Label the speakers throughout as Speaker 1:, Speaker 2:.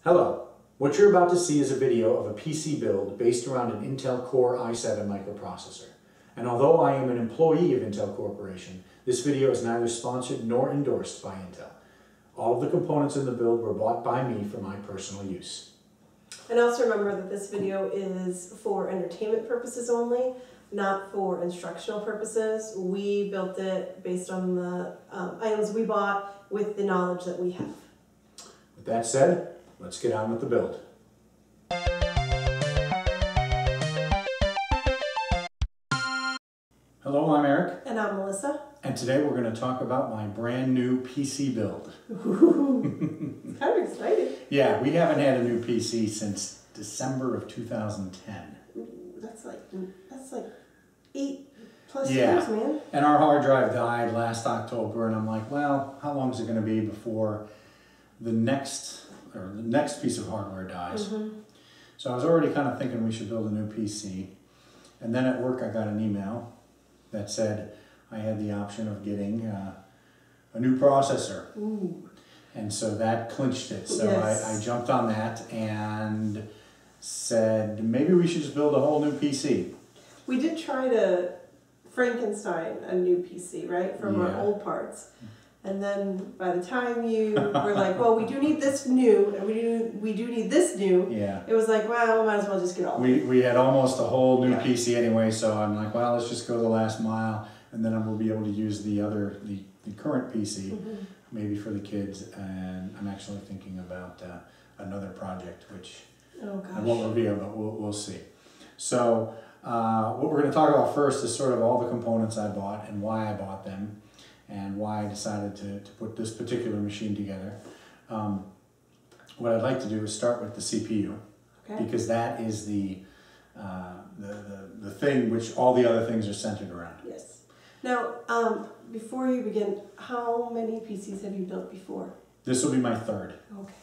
Speaker 1: Hello. What you're about to see is a video of a PC build based around an Intel Core i7 microprocessor. And although I am an employee of Intel Corporation, this video is neither sponsored nor endorsed by Intel. All of the components in the build were bought by me for my personal use.
Speaker 2: And also remember that this video is for entertainment purposes only, not for instructional purposes. We built it based on the items we bought with the knowledge that we have.
Speaker 1: With that said, let's get on with the build. Hello, I'm Eric.
Speaker 2: And I'm Melissa.
Speaker 1: And today we're going to talk about my brand new PC build.
Speaker 2: Ooh, it's kind of exciting.
Speaker 1: Yeah, we haven't had a new PC since December of 2010.
Speaker 2: That's like 8+ years, man.
Speaker 1: And our hard drive died last October, and I'm like, well, how long is it going to be before the next piece of hardware dies? So I was already kind of thinking we should build a new PC. And then at work I got an email that said I had the option of getting a new processor.
Speaker 2: Ooh.
Speaker 1: And so that clinched it. So
Speaker 2: yes.
Speaker 1: I jumped on that and said maybe we should just build a whole new PC.
Speaker 2: We did try to Frankenstein a new PC, right, from our old parts. And then by the time you were like, well, we do need this new, and we do need this new, it was like, well, we might as well just get all of it.
Speaker 1: We had almost a whole new PC anyway, so I'm like, well, let's just go the last mile, and then we'll be able to use the current PC, maybe for the kids, and I'm actually thinking about another project, which I won't reveal, but we'll see. So what we're going to talk about first is sort of all the components I bought and why I bought them, and why I decided to put this particular machine together. What I'd like to do is start with the CPU, because that is the thing which all the other things are centered around.
Speaker 2: Yes. Now, before you begin, how many PCs have you built before?
Speaker 1: This will be my third.
Speaker 2: Okay.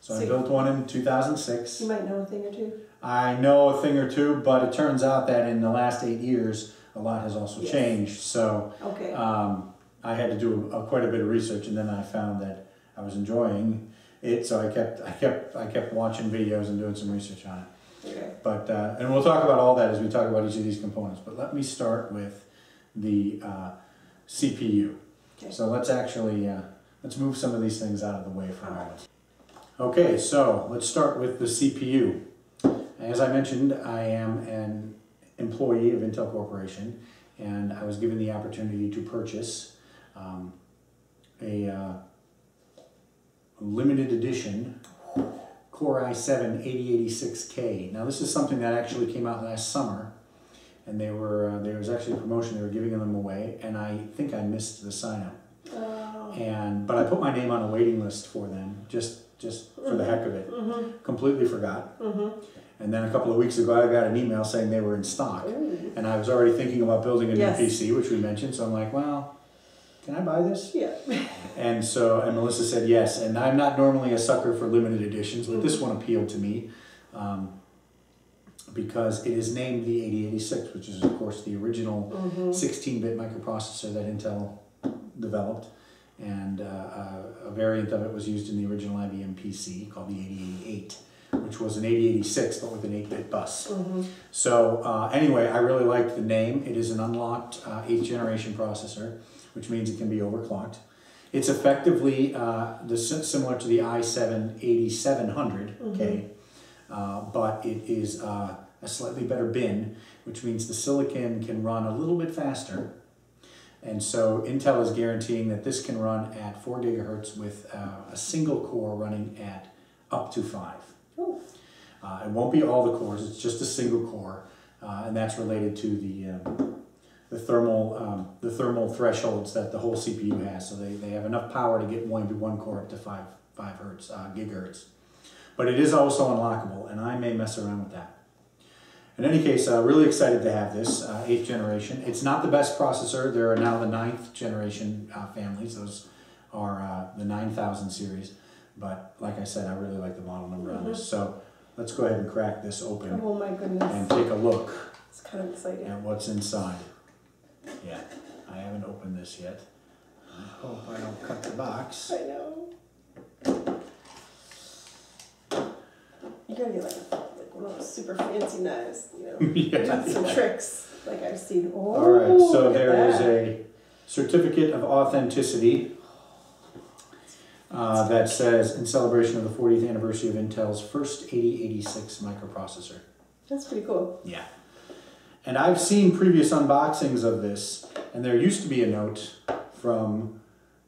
Speaker 1: So I built one in 2006.
Speaker 2: You might know a thing or two.
Speaker 1: I know a thing or two, but it turns out that in the last 8 years, a lot has also changed. So I had to do quite a bit of research, and then I found that I was enjoying it. So I kept watching videos and doing some research on it.
Speaker 2: Okay.
Speaker 1: But and we'll talk about all that as we talk about each of these components. But let me start with the CPU.
Speaker 2: Okay. So
Speaker 1: let's actually let's move some of these things out of the way for a moment. Okay, so let's start with the CPU. As I mentioned, I am an employee of Intel Corporation, and I was given the opportunity to purchase a limited edition Core i7-8086K. Now this is something that actually came out last summer, and there was actually a promotion, they were giving them away, and I think I missed the sign up. But I put my name on a waiting list for them, just for the heck of it. Completely forgot. And then a couple of weeks ago I got an email saying they were in stock. And I was already thinking about building a new PC, which we mentioned, so I'm like, well, can I buy this?
Speaker 2: Yeah.
Speaker 1: And Melissa said yes, and I'm not normally a sucker for limited editions, but this one appealed to me because it is named the 8086, which is of course the original 16-bit microprocessor that Intel developed, and a variant of it was used in the original IBM PC called the 8088, which was an 8086 but with an 8-bit bus. So anyway, I really liked the name. It is an unlocked 8th generation processor, which means it can be overclocked. It's effectively similar to the i7-8700K, but it is a slightly better bin, which means the silicon can run a little bit faster. And so Intel is guaranteeing that this can run at 4 gigahertz with a single core running at up to 5. It won't be all the cores, it's just a single core, and that's related to the thermal thresholds that the whole CPU has. So they have enough power to get one core up to 5 gigahertz. But it is also unlockable, and I may mess around with that. In any case, really excited to have this 8th generation. It's not the best processor. There are now the 9th generation families. Those are the 9000 series. But like I said, I really like the model number on this. So let's go ahead and crack this open.
Speaker 2: Oh my goodness.
Speaker 1: And take a look.
Speaker 2: It's kind of exciting.
Speaker 1: At what's inside. Yeah, I haven't opened this yet. I hope I don't cut the box.
Speaker 2: I know. You gotta get like one of those super fancy knives, you know,
Speaker 1: Yeah,
Speaker 2: do some tricks like I've seen. Oh,
Speaker 1: all right, so
Speaker 2: look at
Speaker 1: there is
Speaker 2: that.
Speaker 1: a certificate of authenticity that says, in celebration of the 40th anniversary of Intel's first 8086 microprocessor.
Speaker 2: That's pretty cool.
Speaker 1: Yeah. And I've seen previous unboxings of this, and there used to be a note from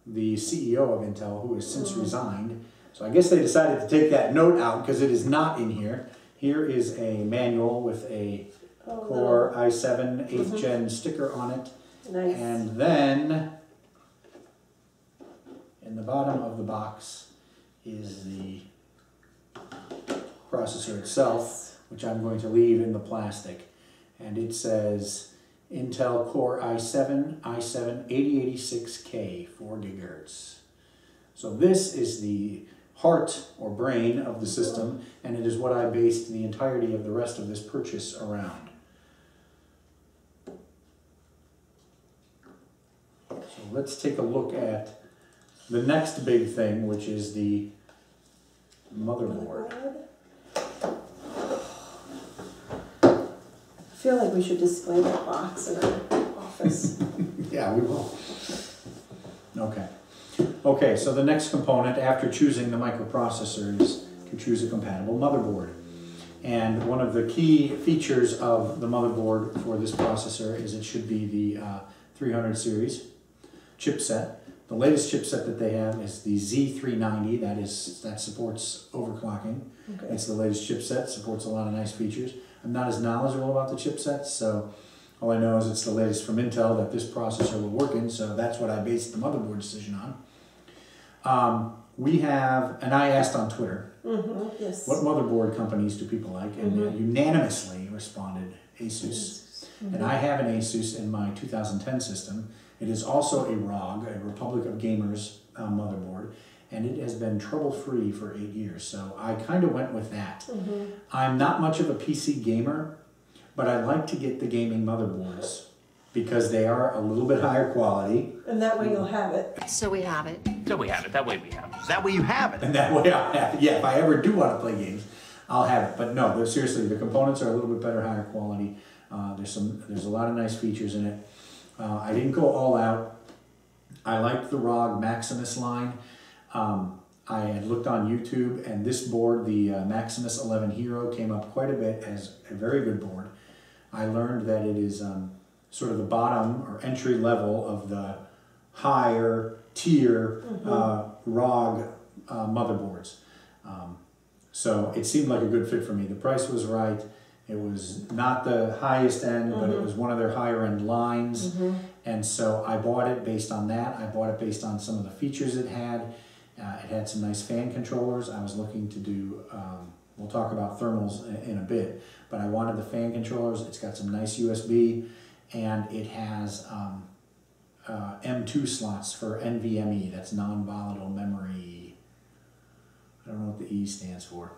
Speaker 1: the CEO of Intel, who has since resigned. So I guess they decided to take that note out because it is not in here. Here is a manual with a Core i7 8th Gen sticker on it.
Speaker 2: Nice.
Speaker 1: And then in the bottom of the box is the processor itself, which I'm going to leave in the plastic. And it says Intel Core i7-8086K 4 GHz. So this is the heart or brain of the system, and it is what I based the entirety of the rest of this purchase around. So let's take a look at the next big thing, which is the motherboard.
Speaker 2: I feel like we should display that box in our office.
Speaker 1: Yeah, we will. Okay. Okay, so the next component after choosing the microprocessor is to choose a compatible motherboard. And one of the key features of the motherboard for this processor is it should be the 300 series chipset. The latest chipset that they have is the Z390, that supports overclocking. Okay. It's the latest chipset, supports a lot of nice features. I'm not as knowledgeable about the chipsets, so all I know is it's the latest from Intel that this processor will work in, so that's what I based the motherboard decision on. We have, and I asked on Twitter,
Speaker 2: yes,
Speaker 1: what motherboard companies do people like, and they unanimously responded Asus. And I have an Asus in my 2010 system. It is also a ROG, a Republic of Gamers motherboard, and it has been trouble-free for 8 years, so I kind of went with that. I'm not much of a PC gamer, but I like to get the gaming motherboards because they are a little bit higher quality.
Speaker 2: And that way you'll have it.
Speaker 3: So we have it.
Speaker 4: So we have it. That way we have it. That way you have it.
Speaker 1: And that way I'll have it. Yeah, if I ever do want to play games, I'll have it. But no, seriously, the components are a little bit better, higher quality. There's a lot of nice features in it. I didn't go all out. I liked the ROG Maximus line. I had looked on YouTube, and this board, the Maximus 11 Hero, came up quite a bit as a very good board. I learned that it is sort of the bottom or entry level of the higher tier ROG motherboards. So it seemed like a good fit for me. The price was right. It was not the highest end, but it was one of their higher end lines. And so I bought it based on that. I bought it based on some of the features it had. It had some nice fan controllers. I was looking to do, we'll talk about thermals in a bit, but I wanted the fan controllers. It's got some nice USB, and it has M2 slots for NVMe. That's non-volatile memory. I don't know what the E stands for.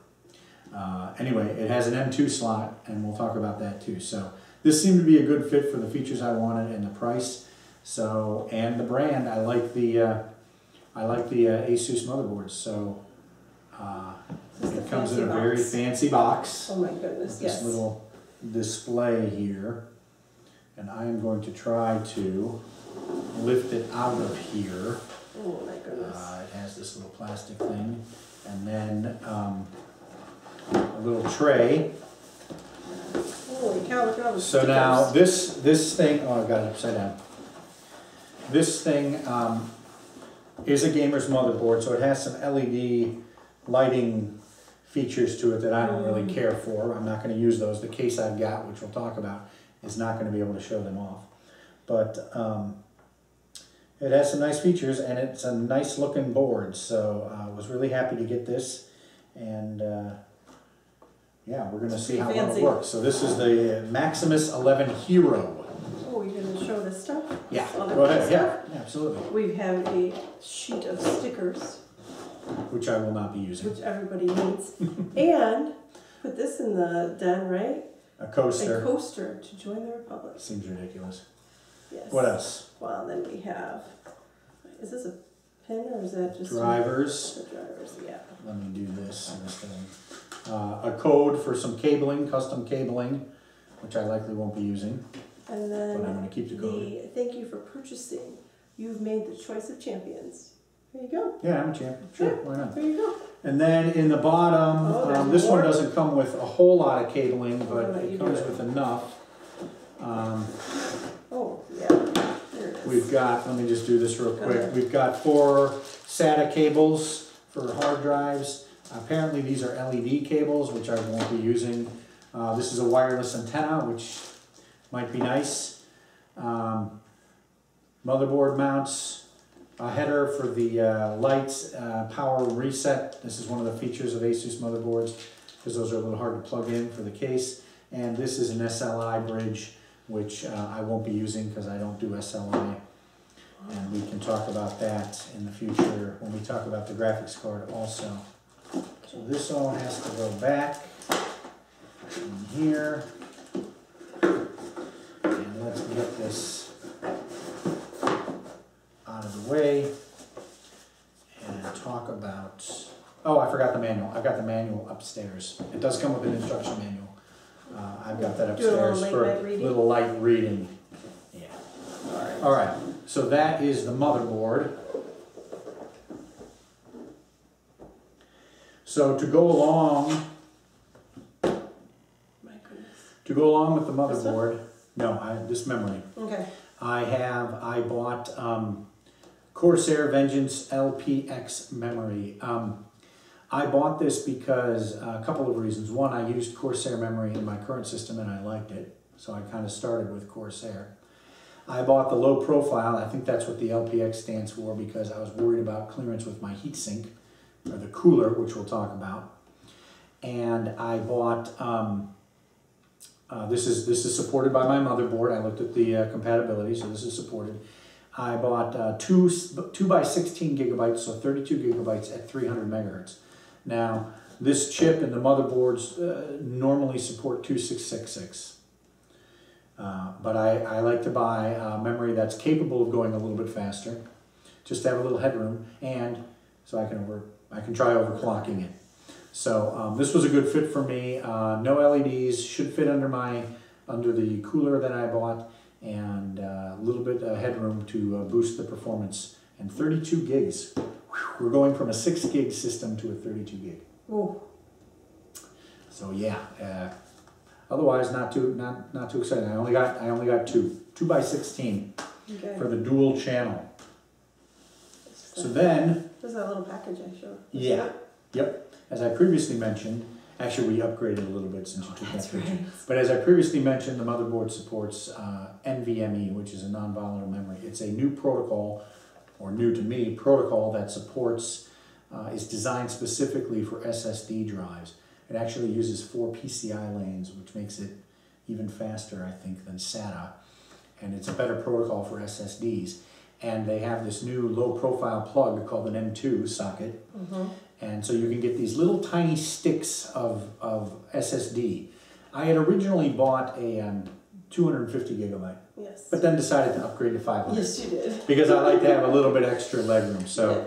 Speaker 1: Anyway, it has an M2 slot, and we'll talk about that too. So this seemed to be a good fit for the features I wanted and the price. So, and the brand, I like the Asus motherboards. So it comes in a very fancy box.
Speaker 2: Oh my goodness, yes.
Speaker 1: This little display here. And I am going to try to lift it out of here.
Speaker 2: Oh my goodness.
Speaker 1: It has this little plastic thing. And then a little tray.
Speaker 2: Holy cow, look at all the
Speaker 1: So
Speaker 2: stickers.
Speaker 1: now this thing, oh, I got it upside down. This thing is a gamer's motherboard, so it has some LED lighting features to it that I don't really care for. I'm not going to use those. The case I've got, which we'll talk about, is not going to be able to show them off. But it has some nice features, and it's a nice looking board, so I was really happy to get this. And yeah, we're going to see how well it works. So this is the Maximus 11 Hero.
Speaker 2: Oh, you're going to show this stuff?
Speaker 1: Yeah,
Speaker 2: All the
Speaker 1: go ahead.
Speaker 2: stuff?
Speaker 1: Yeah, absolutely.
Speaker 2: We have a sheet of stickers,
Speaker 1: Which I will not be using.
Speaker 2: which everybody needs. And put this in the den, right?
Speaker 1: A coaster.
Speaker 2: A coaster to join the Republic.
Speaker 1: Seems ridiculous.
Speaker 2: Yes.
Speaker 1: What else?
Speaker 2: Well, then we have, is this a pin or is that just
Speaker 1: Drivers.
Speaker 2: the drivers? Yeah.
Speaker 1: Let me do this. a code for some cabling, custom cabling, which I likely won't be using.
Speaker 2: And then
Speaker 1: but I'm going to keep the code.
Speaker 2: thank you for purchasing. You've made the choice of champions. There you go.
Speaker 1: Yeah, I'm a champ. Sure,
Speaker 2: Yeah,
Speaker 1: why not?
Speaker 2: there you go.
Speaker 1: And then in the bottom,
Speaker 2: Oh,
Speaker 1: this one
Speaker 2: more.
Speaker 1: doesn't come with a whole lot of cabling, but
Speaker 2: I'll let you
Speaker 1: it
Speaker 2: do
Speaker 1: comes
Speaker 2: it.
Speaker 1: with enough.
Speaker 2: Oh, yeah. There it is.
Speaker 1: We've got, let me just do this real quick.
Speaker 2: ahead.
Speaker 1: We've got 4 SATA cables for hard drives. Apparently these are LED cables, which I won't be using. This is a wireless antenna, which might be nice. Motherboard mounts. A header for the lights, power reset. This is one of the features of Asus motherboards, because those are a little hard to plug in for the case. And this is an SLI bridge, which I won't be using because I don't do SLI. And we can talk about that in the future when we talk about the graphics card also. So this all has to go back in here. And let's get this out of the way and talk about, oh, I forgot the manual. I've got the manual upstairs. It does come with an instruction manual. I've got that upstairs for a little light reading. Yeah. All right. So that is the motherboard. So to go along with the motherboard, this memory.
Speaker 2: Okay.
Speaker 1: I bought Corsair Vengeance LPX memory. I bought this because a couple of reasons. One, I used Corsair memory in my current system and I liked it, so I kind of started with Corsair. I bought the low profile. I think that's what the LPX stands for, because I was worried about clearance with my heatsink, or the cooler, which we'll talk about. And I bought, this is supported by my motherboard. I looked at the compatibility, so this is supported. I bought 2 by 16 gigabytes, so 32 gigabytes at 300 megahertz. Now, this chip and the motherboards normally support 2666. But I like to buy memory that's capable of going a little bit faster, just to have a little headroom, and so I can try overclocking it. So this was a good fit for me. No LEDs, should fit under the cooler that I bought, and a little bit of headroom to boost the performance. And 32 gigs. We're going from a 6 gig system to a 32 gig.
Speaker 2: Oh.
Speaker 1: So yeah. Otherwise, not too exciting. I only got 2 by 16 for the dual channel. So then.
Speaker 2: There's that little package I showed.
Speaker 1: Yeah. Yep. As I previously mentioned, actually we upgraded a little bit since you took that picture.
Speaker 2: Right.
Speaker 1: But as I previously mentioned, the motherboard supports NVMe, which is a non-volatile memory. It's a new protocol, or new to me, protocol that supports, is designed specifically for SSD drives. It actually uses 4 PCI lanes, which makes it even faster, I think, than SATA. And it's a better protocol for SSDs. And they have this new low-profile plug called an M2 socket. And so you can get these little tiny sticks of SSD. I had originally bought a 250 gigabyte.
Speaker 2: Yes.
Speaker 1: But then decided to upgrade to 500.
Speaker 2: Yes, you did.
Speaker 1: Because I like to have a little bit extra legroom. So,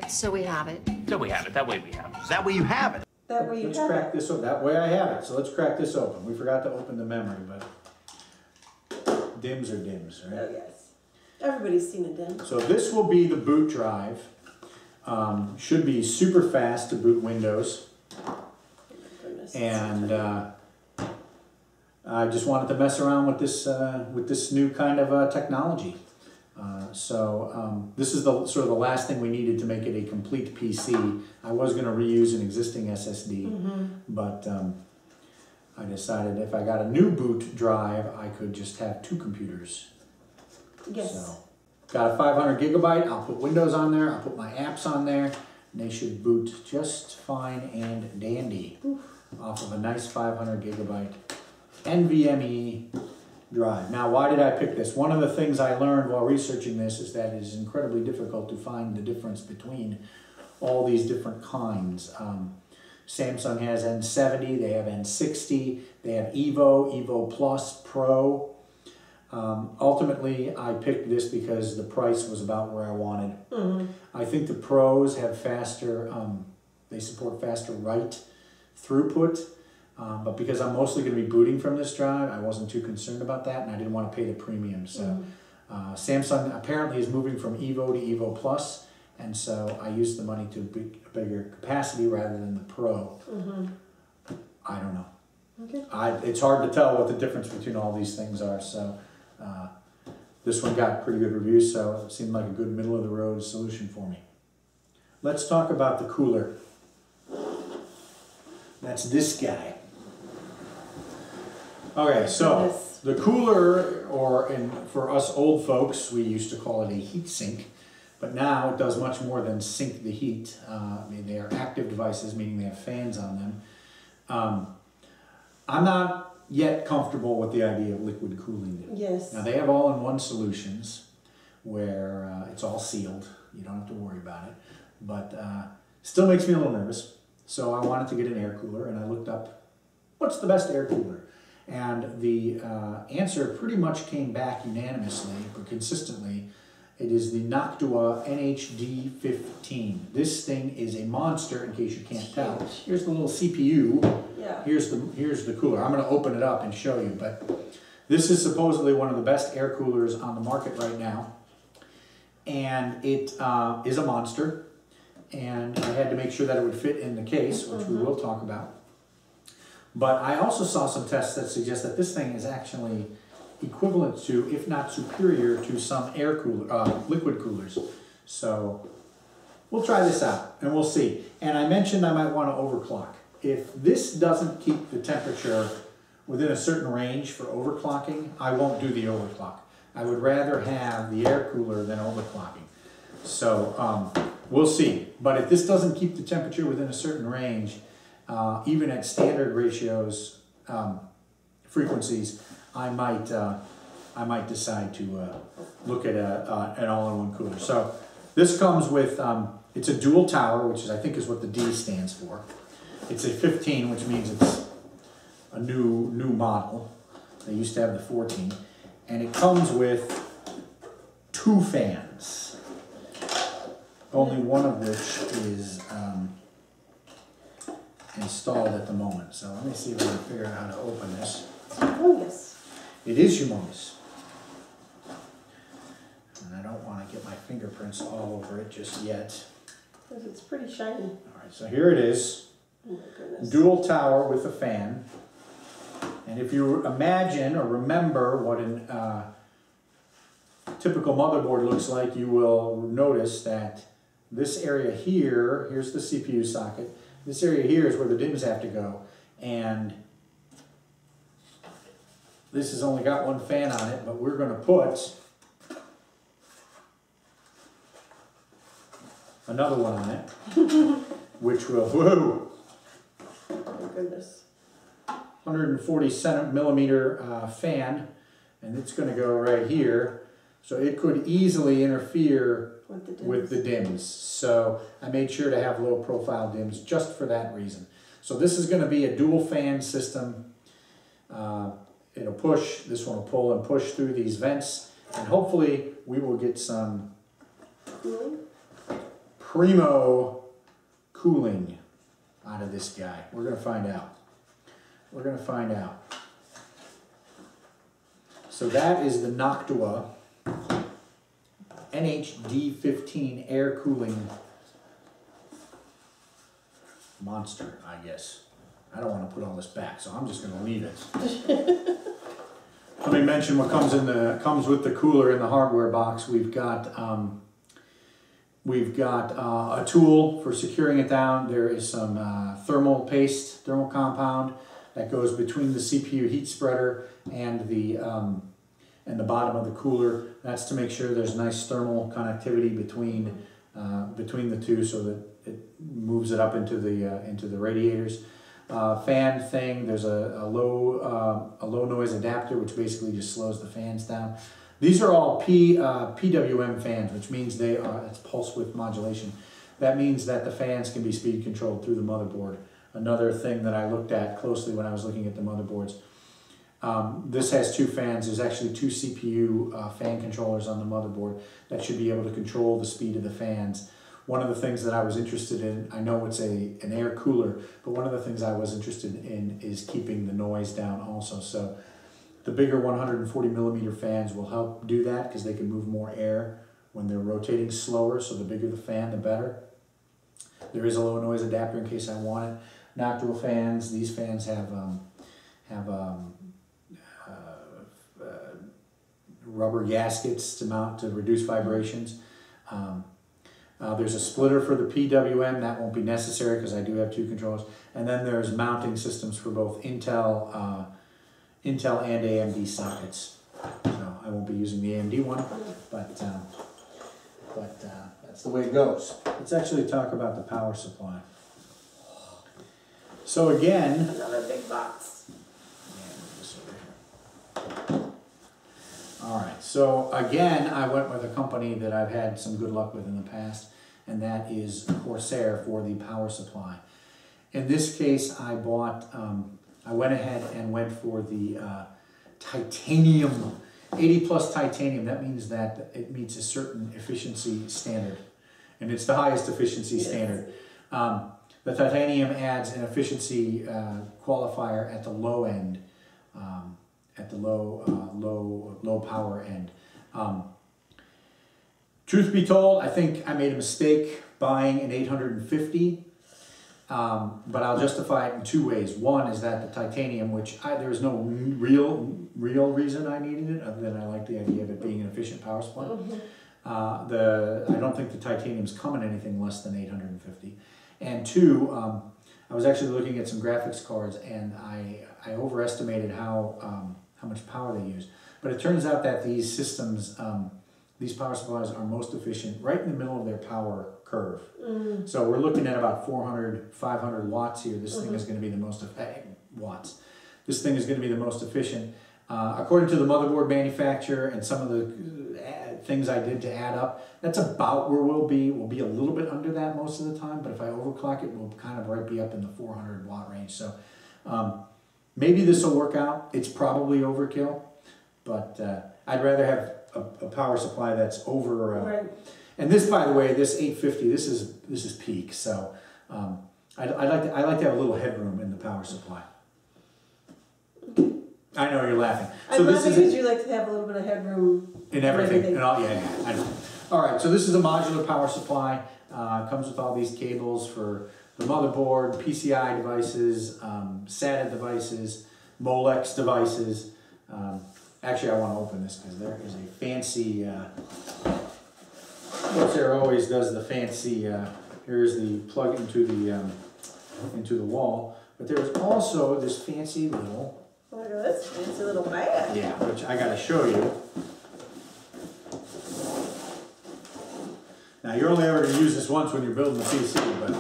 Speaker 3: So we have it.
Speaker 4: So we have it. That way we have it. Is that way you have it?
Speaker 2: That way you
Speaker 1: let's
Speaker 2: have
Speaker 1: crack
Speaker 2: it.
Speaker 1: this open. That way I have it. So let's crack this open. We forgot to open the memory, but dims are dims, right?
Speaker 2: Oh, yes. Everybody's seen a dim.
Speaker 1: So this will be the boot drive. Should be super fast to boot Windows.
Speaker 2: Oh, my goodness.
Speaker 1: And I just wanted to mess around with this new kind of technology. This is sort of the last thing we needed to make it a complete PC. I was going to reuse an existing SSD, but I decided if I got a new boot drive, I could just have 2 computers.
Speaker 2: Yes.
Speaker 1: So, got a 500 gigabyte. I'll put Windows on there. I'll put my apps on there, and they should boot just fine and dandy off of a nice 500 gigabyte NVMe drive. Now, why did I pick this? One of the things I learned while researching this is that it is incredibly difficult to find the difference between all these different kinds. Samsung has N70, they have N60, they have Evo Plus, Pro. Ultimately, I picked this because the price was about where I wanted. I think the Pros have faster, they support faster write throughput. But because I'm mostly going to be booting from this drive, I wasn't too concerned about that, and I didn't want to pay the premium. So Samsung apparently is moving from Evo to Evo Plus, and so I used the money to a bigger capacity rather than the Pro. I don't know. Okay. It's hard to tell what the difference between all these things are. So this one got pretty good reviews, so it seemed like a good middle of the road solution for me. Let's talk about the cooler. That's this guy. Okay, so the cooler, or for us old folks, we used to call it a heat sink, but now it does much more than sink the heat. I mean, they are active devices, meaning they have fans on them. I'm not yet comfortable with the idea of liquid cooling.
Speaker 2: Yes.
Speaker 1: Now, they have all-in-one solutions where it's all sealed. You don't have to worry about it, but still makes me a little nervous. So I wanted to get an air cooler, and I looked up what's the best air cooler. And the answer pretty much came back unanimously, but consistently. It is the Noctua NHD15. This thing is a monster, in case you can't tell. Here's the little CPU.
Speaker 2: Yeah.
Speaker 1: Here's the cooler. I'm going to open it up and show you, but this is supposedly one of the best air coolers on the market right now. And it is a monster. And I had to make sure that it would fit in the case, which we will talk about. But I also saw some tests that suggest that this thing is actually equivalent to, if not superior to, some liquid coolers. So we'll try this out and we'll see. And I mentioned I might want to overclock. If this doesn't keep the temperature within a certain range for overclocking, I won't do the overclock. I would rather have the air cooler than overclocking. So we'll see. But if this doesn't keep the temperature within a certain range, even at standard ratios, frequencies, I might decide to look at an all-in-one cooler. So this comes with, it's a dual tower, which I think is what the D stands for. It's a 15, which means it's a new model. They used to have the 14. And it comes with 2 fans, only one of which is installed at the moment. So let me see if I can figure out how to open this.
Speaker 2: Oh, yes.
Speaker 1: It is humongous. And I don't want to get my fingerprints all over it just yet.
Speaker 2: Because it's pretty shiny.
Speaker 1: All right, so here it is.
Speaker 2: Oh my goodness.
Speaker 1: Dual tower with a fan. And if you imagine or remember what a typical motherboard looks like, you will notice that this area here, here's the CPU socket. This area here is where the DIMMs have to go. And this has only got 1 fan on it, but we're going to put another one on it, which will, whoa!
Speaker 2: Oh my goodness.
Speaker 1: 140 millimeter fan, and it's going to go right here. So it could easily interfere with the DIMMs. So I made sure to have low profile DIMMs just for that reason. So this is going to be a dual fan system. It'll push, this one will pull and push through these vents, and hopefully we will get some primo cooling out of this guy. We're going to find out. We're going to find out. So that is the Noctua NHD15 air cooling monster, I guess. I don't want to put all this back, so I'm just going to leave it. Let me mention what comes with the cooler in the hardware box. We've got a tool for securing it down. There is some thermal compound that goes between the CPU heat spreader and the bottom of the cooler. That's to make sure there's nice thermal connectivity between the two, so that it moves it up into the radiators. Fan thing, there's a low noise adapter, which basically just slows the fans down. These are all PWM fans, which means it's pulse width modulation. That means that the fans can be speed controlled through the motherboard. Another thing that I looked at closely when I was looking at the motherboards. This has 2 fans. There's actually 2 CPU fan controllers on the motherboard that should be able to control the speed of the fans. one of the things that I was interested in, I know it's an air cooler, but one of the things I was interested in is keeping the noise down also. So the bigger 140 millimeter fans will help do that because they can move more air when they're rotating slower. So the bigger the fan, the better. There is a low noise adapter in case I want it. Nocturnal fans, these fans have rubber gaskets to mount to reduce vibrations. There's a splitter for the PWM, that won't be necessary because I do have 2 controllers. And then there's mounting systems for both Intel and AMD sockets. So I won't be using the AMD one, but that's the way it goes. Let's actually talk about the power supply. So again,
Speaker 2: another big box.
Speaker 1: All right, so again, I went with a company that I've had some good luck with in the past, and that is Corsair for the power supply. In this case, I went ahead and went for the titanium, 80 plus titanium. That means that it meets a certain efficiency standard, and it's the highest efficiency standard. The titanium adds an efficiency qualifier at the low end, at the low power end. Truth be told, I think I made a mistake buying an 850, but I'll justify it in 2 ways. One is that the titanium, which there was no real reason I needed it, other than I like the idea of it being an efficient power supply. I don't think the titanium's come in anything less than 850. And 2, I was actually looking at some graphics cards, and I overestimated how much power they use. But it turns out that these systems, these power supplies are most efficient right in the middle of their power curve. So we're looking at about 400, 500 watts here. This thing is going to be the most watts. This thing is going to be the most efficient. According to the motherboard manufacturer and some of the things I did to add up, that's about where we'll be. We'll be a little bit under that most of the time, but if I overclock it, we'll kind of right be up in the 400 watt range. So maybe this will work out. It's probably overkill, but I'd rather have a power supply that's over.
Speaker 2: Right.
Speaker 1: And this, by the way, this 850, this is peak. So I like to have a little headroom in the power supply. I know you're laughing. So
Speaker 2: I'm laughing because you like to have a little bit of headroom
Speaker 1: in everything. And all, yeah, I know. All right, so this is a modular power supply. Comes with all these cables for the motherboard, PCIe devices, SATA devices, Molex devices. Actually, I want to open this because there is a fancy. Corsair always does the fancy. Here's the plug into the wall, but there's also this fancy little.
Speaker 2: Look at this fancy little bag.
Speaker 1: Yeah, which I got to show you. Now, you're only ever going to use this once when you're building a PC, but...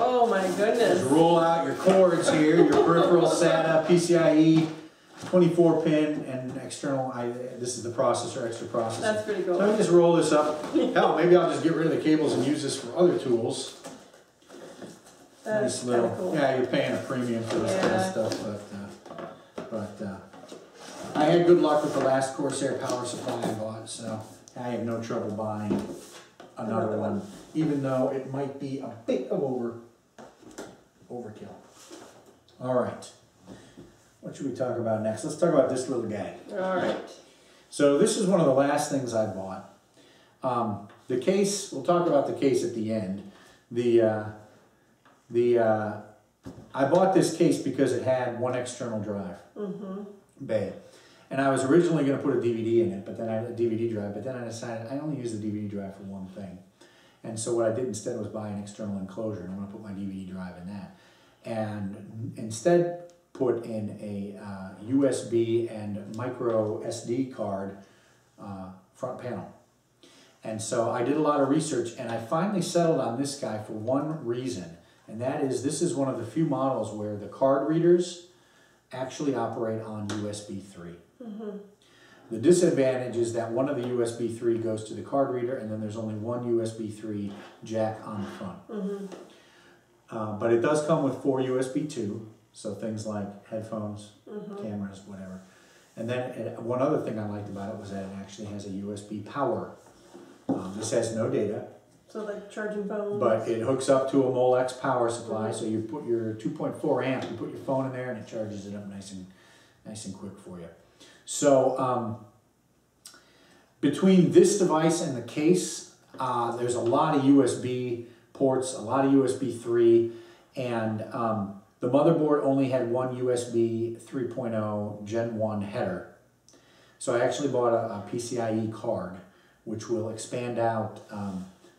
Speaker 2: Oh my goodness.
Speaker 1: Just roll out your cords here, your peripheral SATA, PCIe, 24-pin, and external... this is the processor, extra processor.
Speaker 2: That's pretty cool.
Speaker 1: So let me just roll this up. Hell, maybe I'll just get rid of the cables and use this for other tools.
Speaker 2: That's
Speaker 1: nice little...
Speaker 2: cool.
Speaker 1: Yeah, you're paying a premium for this kind of stuff, but I had good luck with the last Corsair power supply I bought, so I have no trouble buying another one, even though it might be a bit of overkill. All right, what should we talk about next? Let's talk about this little guy.
Speaker 2: All right.
Speaker 1: So this is one of the last things I bought. The case, we'll talk about the case at the end. I bought this case because it had one external drive, bay. And I was originally going to put a DVD in it, but then I had a DVD drive, but then I decided I only use the DVD drive for one thing. And so what I did instead was buy an external enclosure, and I'm going to put my DVD drive in that. And instead put in a USB and micro SD card front panel. And so I did a lot of research, and I finally settled on this guy for one reason, and that is this is one of the few models where the card readers actually operate on USB 3. The disadvantage is that one of the USB 3 goes to the card reader, and then there's only one USB 3 jack on the front. But it does come with 4 USB 2, so things like headphones, cameras, whatever. And then one other thing I liked about it was that it actually has a USB power. This has no data,
Speaker 2: So like charging phones.
Speaker 1: But it hooks up to a Molex power supply, so you put your 2.4 amp, you put your phone in there, and it charges it up nice and quick for you. So between this device and the case, there's a lot of USB ports, a lot of USB 3, and the motherboard only had one USB 3.0 Gen 1 header. So I actually bought a PCIe card, which will expand out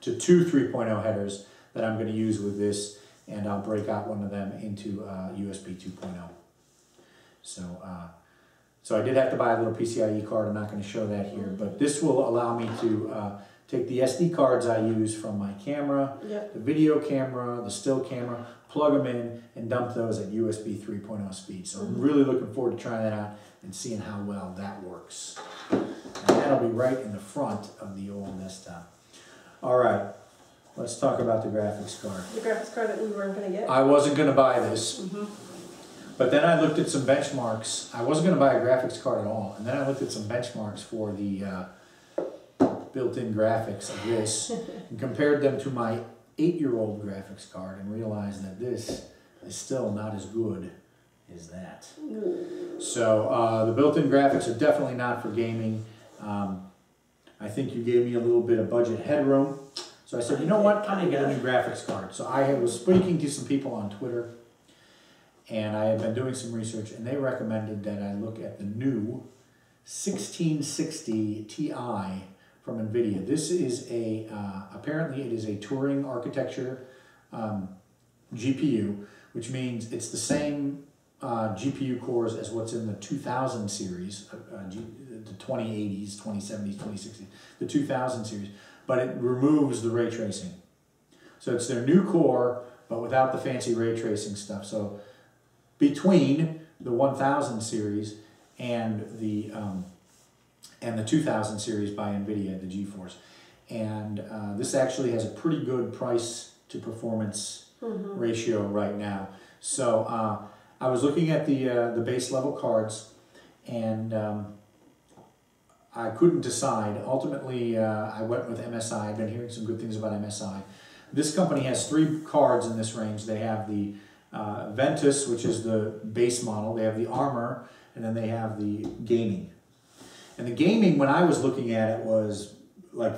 Speaker 1: to two 3.0 headers that I'm going to use with this, and I'll break out one of them into USB 2.0. So I did have to buy a little PCIe card. I'm not going to show that here, but this will allow me to take the SD cards I use from my camera, the video camera, the still camera, plug them in, and dump those at USB 3.0 speed. So I'm really looking forward to trying that out and seeing how well that works. And that'll be right in the front of the old desktop. All right, let's talk about the graphics card.
Speaker 2: The graphics card that we weren't going to get?
Speaker 1: I wasn't going to buy this. But then I looked at some benchmarks. I wasn't going to buy a graphics card at all. And then I looked at some benchmarks for the built-in graphics of this and compared them to my 8-year-old graphics card and realized that this is still not as good as that. So the built-in graphics are definitely not for gaming. I think you gave me a little bit of budget headroom. So I said, you know what, I'm going to get a new graphics card. So I was speaking to some people on Twitter, and I have been doing some research, and they recommended that I look at the new 1660 Ti from NVIDIA. This is a, apparently it is a Turing architecture GPU, which means it's the same GPU cores as what's in the 2000 series, the 2080s, 2070s, 2060s, the 2000 series, but it removes the ray tracing. So it's their new core, but without the fancy ray tracing stuff. So between the 1000 series and the 2000 series by NVIDIA, the GeForce, and this actually has a pretty good price to performance ratio right now. So I was looking at the base level cards, and I couldn't decide. Ultimately, I went with MSI. I've been hearing some good things about MSI. This company has 3 cards in this range. They have the Ventus, which is the base model. They have the Armor, and then they have the Gaming. And the Gaming, when I was looking at it, was like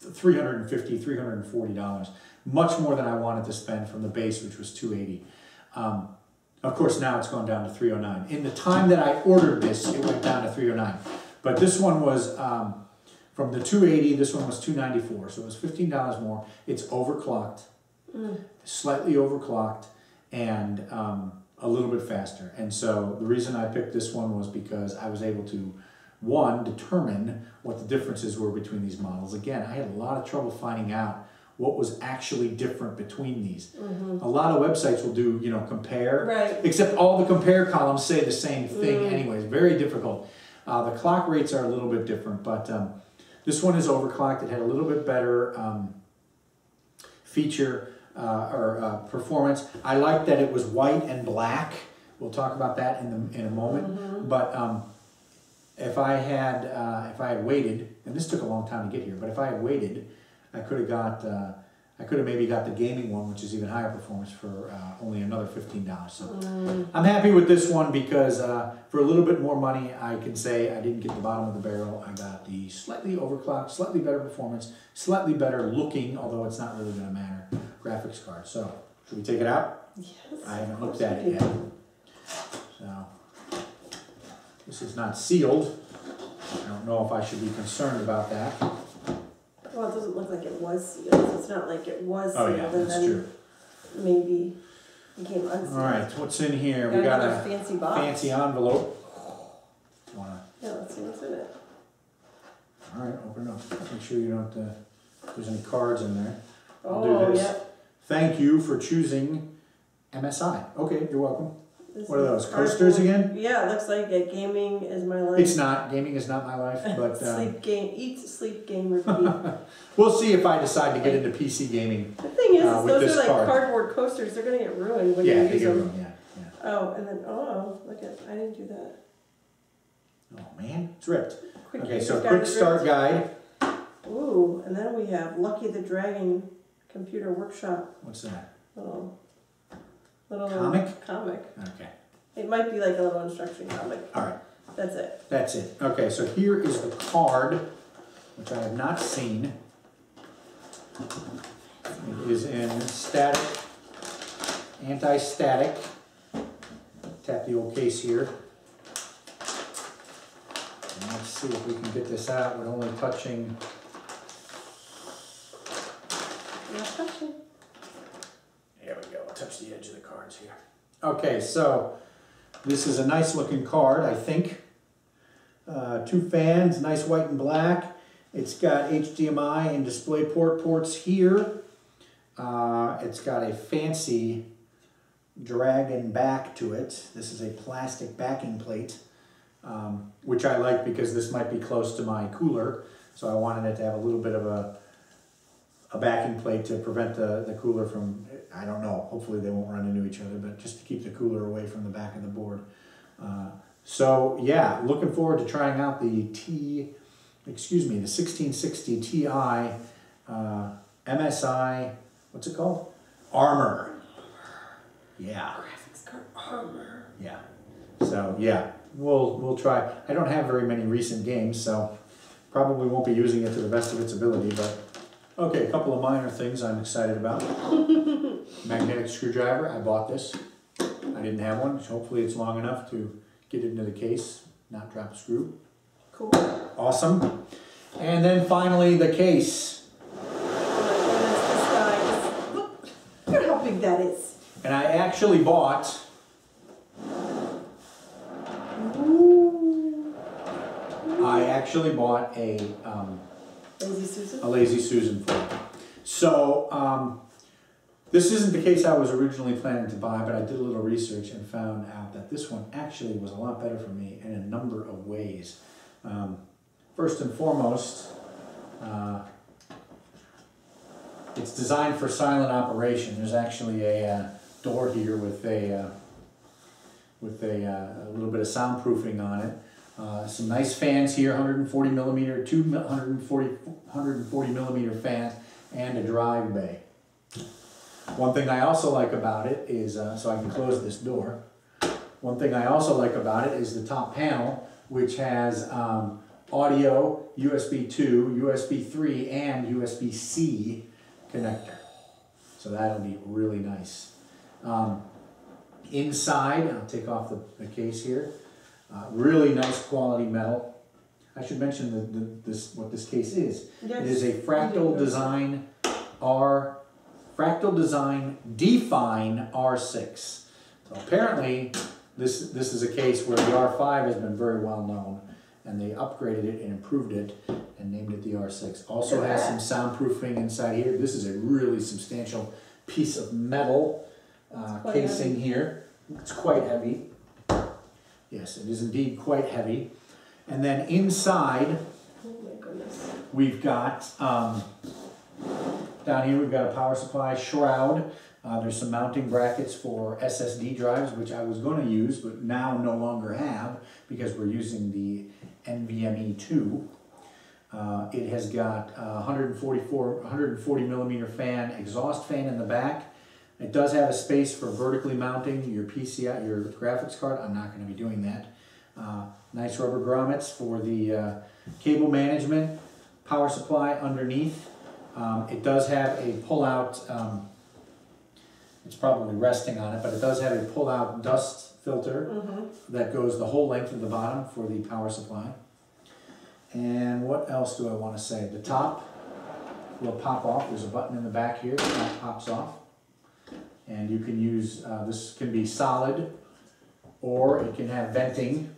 Speaker 1: $350, $340. Much more than I wanted to spend from the base, which was $280. Of course, now it's gone down to $309. In the time that I ordered this, it went down to $309. But this one was, from the $280, this one was $294. So it was $15 more. It's overclocked, slightly overclocked, and a little bit faster. And so the reason I picked this one was because I was able to, one, determine what the differences were between these models. Again, I had a lot of trouble finding out what was actually different between these. A lot of websites will do, you know, compare, except all the compare columns say the same thing anyways. Very difficult. The clock rates are a little bit different, but this one is overclocked. It had a little bit better feature or performance. I like that it was white and black. We'll talk about that in a moment. But if I had waited, and this took a long time to get here, but if I had waited, I could have maybe got the gaming one, which is even higher performance, for only another $15. So I'm happy with this one because for a little bit more money, I can say I didn't get the bottom of the barrel. I got the slightly overclocked, slightly better performance, slightly better looking, although it's not really going to matter, graphics card. So should we take it out?
Speaker 2: Yes.
Speaker 1: I haven't looked at it yet. So this is not sealed. I don't know if I should be concerned about that.
Speaker 2: Well, it doesn't look like it was sealed. It's not like it was sealed.
Speaker 1: Oh yeah, that's true.
Speaker 2: Maybe became unsealed.
Speaker 1: All right, what's in here? We got a
Speaker 2: fancy box.
Speaker 1: Fancy envelope.
Speaker 2: Yeah, let's see what's in it.
Speaker 1: All right, open it up. Make sure you don't. If there's any cards in there. I'll do this.
Speaker 2: Yep.
Speaker 1: Thank you for choosing MSI. Okay, you're welcome.
Speaker 2: This
Speaker 1: What are those, coasters again?
Speaker 2: Yeah, it looks like gaming is my life.
Speaker 1: It's not. Gaming is not my life, but
Speaker 2: sleep, game, eat, sleep, game, repeat.
Speaker 1: we'll see if I decide to get into PC gaming.
Speaker 2: The thing is those are like
Speaker 1: card.
Speaker 2: cardboard coasters. They're gonna get ruined when you use them.
Speaker 1: They get ruined. Yeah.
Speaker 2: Oh, and then look at, I didn't do that.
Speaker 1: Oh man, it's ripped.
Speaker 2: Quick
Speaker 1: Okay, so quick start guide.
Speaker 2: Ooh, and then we have Lucky the Dragon Computer Workshop.
Speaker 1: What's that?
Speaker 2: Little
Speaker 1: Comic?
Speaker 2: Comic.
Speaker 1: Okay.
Speaker 2: It might be like a little instruction comic.
Speaker 1: All right.
Speaker 2: That's it.
Speaker 1: That's it. Okay, so here is the card, which I have not seen. It is in static, anti-static. Tap the old case here. And let's see if we can get this out with only touching.
Speaker 2: Not touching.
Speaker 1: There we go. I'll touch the edge of the cards here. Okay, so this is a nice looking card, I think. 2 fans, nice white and black. It's got HDMI and DisplayPort ports here. It's got a fancy dragon back to it. This is a plastic backing plate, which I like because this might be close to my cooler. So I wanted it to have a little bit of a backing plate to prevent the cooler from, I don't know, hopefully they won't run into each other, but just to keep the cooler away from the back of the board. So yeah, looking forward to trying out the 1660 Ti MSI, what's it called? Armor. Yeah.
Speaker 2: Graphics card armor.
Speaker 1: Yeah. So yeah, we'll try. I don't have very many recent games, so probably won't be using it to the best of its ability, but okay, a couple of minor things I'm excited about. Magnetic screwdriver, I bought this. I didn't have one, so hopefully it's long enough to get it into the case, not drop a screw.
Speaker 2: Cool.
Speaker 1: Awesome. And then finally the case.
Speaker 2: Oh my goodness, this guy is, look how big that is.
Speaker 1: And I actually bought a
Speaker 2: Lazy Susan?
Speaker 1: a Lazy Susan for it. So this isn't the case I was originally planning to buy, but I did a little research and found out that this one actually was a lot better for me in a number of ways. First and foremost, it's designed for silent operation. There's actually a door here with a little bit of soundproofing on it. Some nice fans here, 140 millimeter, 140 millimeter fans, and a drive bay. One thing I also like about it is, so I can close this door. One thing I also like about it is the top panel, which has audio, USB 2, USB 3, and USB-C connector. So that'll be really nice. Inside, I'll take off the case here. Really nice quality metal. I should mention what this case is.
Speaker 2: Yes.
Speaker 1: It is a Fractal Design Define R6. So apparently this is a case where the R5 has been very well known, and they upgraded it and improved it and named it the R6. Also has some soundproofing inside here. This is a really substantial piece of metal casing here. It's quite heavy. Yes, it is indeed quite heavy. And then inside,
Speaker 2: Oh my goodness.
Speaker 1: we've got, down here we've got a power supply shroud. There's some mounting brackets for SSD drives, which I was going to use, but now no longer have, because we're using the NVMe 2. It has got 140 millimeter fan, exhaust fan in the back. It does have a space for vertically mounting your PCIe, your graphics card. I'm not going to be doing that. Nice rubber grommets for the cable management, power supply underneath. It does have a pull-out, it's probably resting on it, but it does have a pull-out dust filter that goes the whole length of the bottom for the power supply. And what else do I want to say? The top will pop off. There's a button in the back here that pops off. And you can use, this can be solid, or it can have venting,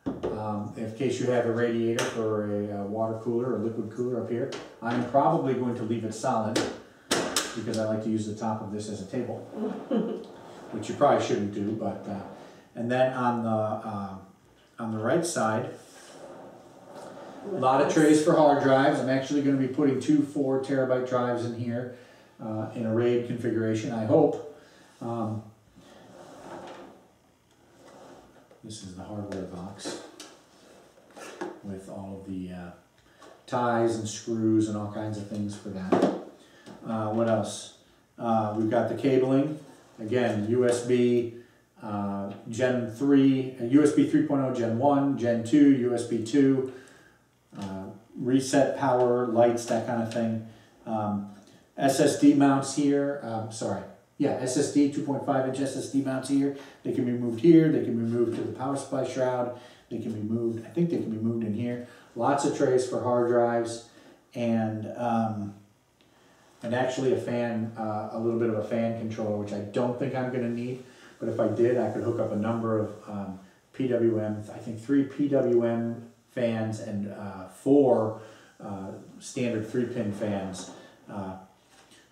Speaker 1: in case you have a radiator for a water cooler or liquid cooler up here. I'm probably going to leave it solid, because I like to use the top of this as a table, which you probably shouldn't do, but, and then on the right side, a lot of trays for hard drives. I'm actually going to be putting 2 4 terabyte drives in here. In a RAID configuration, I hope. This is the hardware box with all of the ties and screws and all kinds of things for that. What else? We've got the cabling. Again, USB Gen 3, USB 3.0 Gen 1, Gen 2, USB 2, reset power, lights, that kind of thing. SSD mounts here, SSD, 2.5 inch SSD mounts here. They can be moved here, they can be moved to the power supply shroud, they can be moved, I think they can be moved in here. Lots of trays for hard drives, and actually a fan, a little bit of a fan controller, which I don't think I'm gonna need, but if I did, I could hook up a number of PWM, I think 3 PWM fans and 4 standard 3-pin fans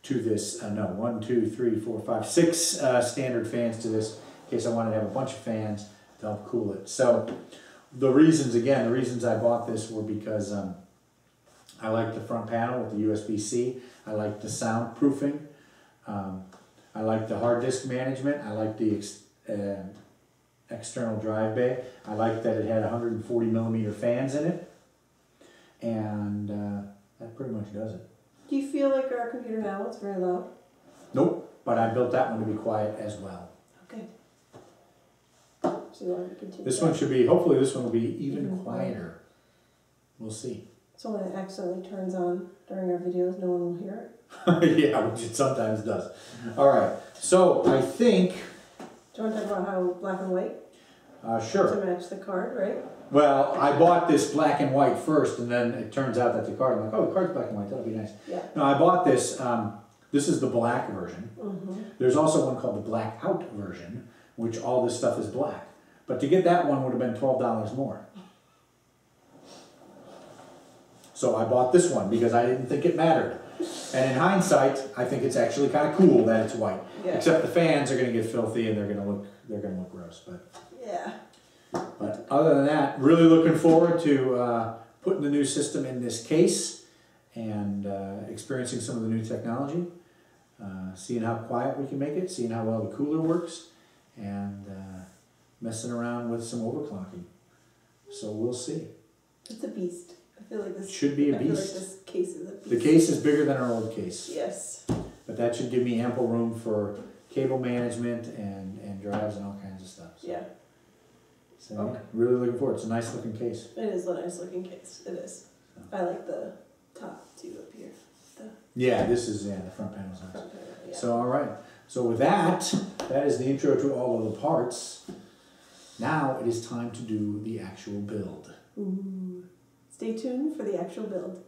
Speaker 1: to this, 6 standard fans to this, in case I wanted to have a bunch of fans to help cool it. So the reasons I bought this were because I like the front panel with the USB-C, I like the soundproofing, I like the hard disk management, I like the external drive bay, I like that it had 140 millimeter fans in it, and that pretty much does it.
Speaker 2: Do you feel like our computer now is very loud?
Speaker 1: Nope, but I built that one to be quiet as well.
Speaker 2: Okay. So you want to continue?
Speaker 1: This one should be, hopefully this one will be even quieter. We'll see.
Speaker 2: So when it accidentally turns on during our videos, no one will hear it?
Speaker 1: Yeah, which it sometimes does. Alright, so I think...
Speaker 2: Do you want to talk about how black and white?
Speaker 1: Sure.
Speaker 2: To match the card, right?
Speaker 1: Well, I bought this black and white first, and then it turns out that the card, I'm like, oh, the card's black and white, that'll be nice.
Speaker 2: Yeah.
Speaker 1: No, I bought this, this is the black version. There's also one called the blackout version, which all this stuff is black. But to get that one would have been $12 more. So I bought this one because I didn't think it mattered. And in hindsight, I think it's actually kind of cool that it's white.
Speaker 2: Yeah.
Speaker 1: Except the fans are going to get filthy and they're going to look gross. But other than that, really looking forward to putting the new system in this case and experiencing some of the new technology, seeing how quiet we can make it, seeing how well the cooler works, and messing around with some overclocking. So we'll see.
Speaker 2: It's a beast. I feel like this
Speaker 1: should be a beast.
Speaker 2: I feel like this case is a beast.
Speaker 1: The case is bigger than our old case.
Speaker 2: Yes.
Speaker 1: But that should give me ample room for cable management and drives and all kinds of stuff. So.
Speaker 2: Yeah.
Speaker 1: So okay. Really looking forward. It's a nice looking case.
Speaker 2: It is a nice looking case. It is. So. I like the top two up here.
Speaker 1: Yeah, this is the front panel's nice.
Speaker 2: Yeah.
Speaker 1: So all right. So with that is the intro to all of the parts. Now it is time to do the actual build.
Speaker 2: Ooh. Stay tuned for the actual build.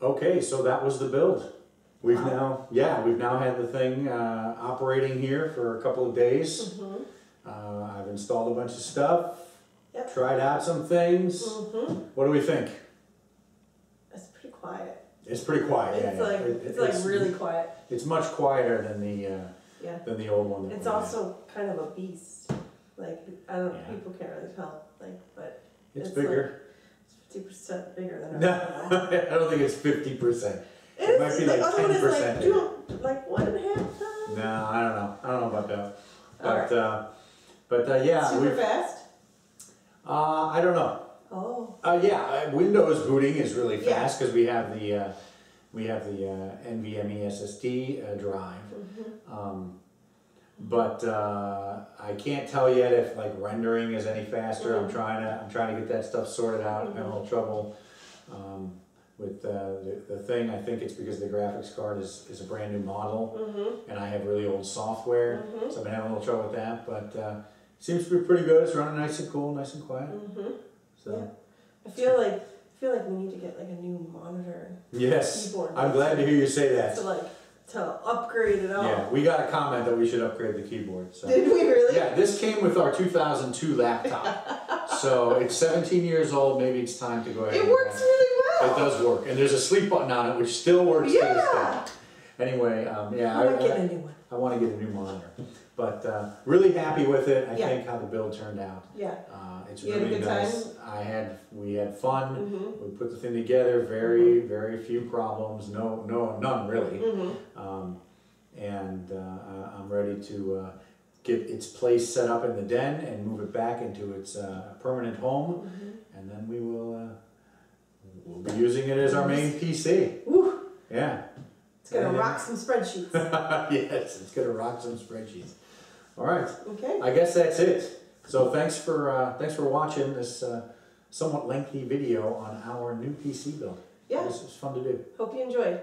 Speaker 1: Okay, so that was the build. We've now had the thing operating here for a couple of days. I've installed a bunch of stuff, tried out some things. What do we think?
Speaker 2: It's pretty quiet.
Speaker 1: It's pretty quiet.
Speaker 2: It's like really quiet.
Speaker 1: It's much quieter than the old one.
Speaker 2: It's also kind of a beast. Like I don't know, people can't really tell. Like, but
Speaker 1: it's bigger.
Speaker 2: Like, it's 50% bigger than
Speaker 1: no, I don't think it's 50%. It might be
Speaker 2: the
Speaker 1: like
Speaker 2: other
Speaker 1: 10%.
Speaker 2: one is like 1.5 times.
Speaker 1: No, I don't know. I don't know about that. But
Speaker 2: Right.
Speaker 1: yeah,
Speaker 2: super fast.
Speaker 1: I don't know.
Speaker 2: Oh.
Speaker 1: Yeah, Windows booting is really fast because we have the NVMe SSD drive. But I can't tell yet if like rendering is any faster. I'm trying to get that stuff sorted out. I'm having a little trouble with the thing. I think it's because the graphics card is a brand new model, and I have really old software, so I've been having a little trouble with that. But it seems to be pretty good. It's running nice and cool, nice and quiet. So
Speaker 2: I feel like we need to get like a new monitor.
Speaker 1: Yes,
Speaker 2: keyboard.
Speaker 1: I'm glad to hear you say that.
Speaker 2: To upgrade it all.
Speaker 1: Yeah, we got a comment that we should upgrade the keyboard. So.
Speaker 2: Did we really?
Speaker 1: Yeah, this came with our 2002 laptop. So it's 17 years old. Maybe it's time to go ahead.
Speaker 2: It works really well.
Speaker 1: It does work. And there's a sleep button on it, which still works to this day. Anyway,
Speaker 2: I want to get a new one.
Speaker 1: I want to get a new monitor. But really happy with it. I think how the build turned out.
Speaker 2: Yeah.
Speaker 1: It's
Speaker 2: you
Speaker 1: really
Speaker 2: had a good
Speaker 1: nice.
Speaker 2: time?
Speaker 1: We had fun. We put the thing together. Very few problems. None really. And I'm ready to get its place set up in the den and move it back into its permanent home, and then we'll be using it as our main PC.
Speaker 2: Woo.
Speaker 1: Yeah.
Speaker 2: It's gonna rock some spreadsheets.
Speaker 1: Yes, it's gonna rock some spreadsheets. All right.
Speaker 2: Okay.
Speaker 1: I guess that's it. So thanks for watching this somewhat lengthy video on our new PC build.
Speaker 2: Yeah.
Speaker 1: This was fun to do.
Speaker 2: Hope you enjoyed.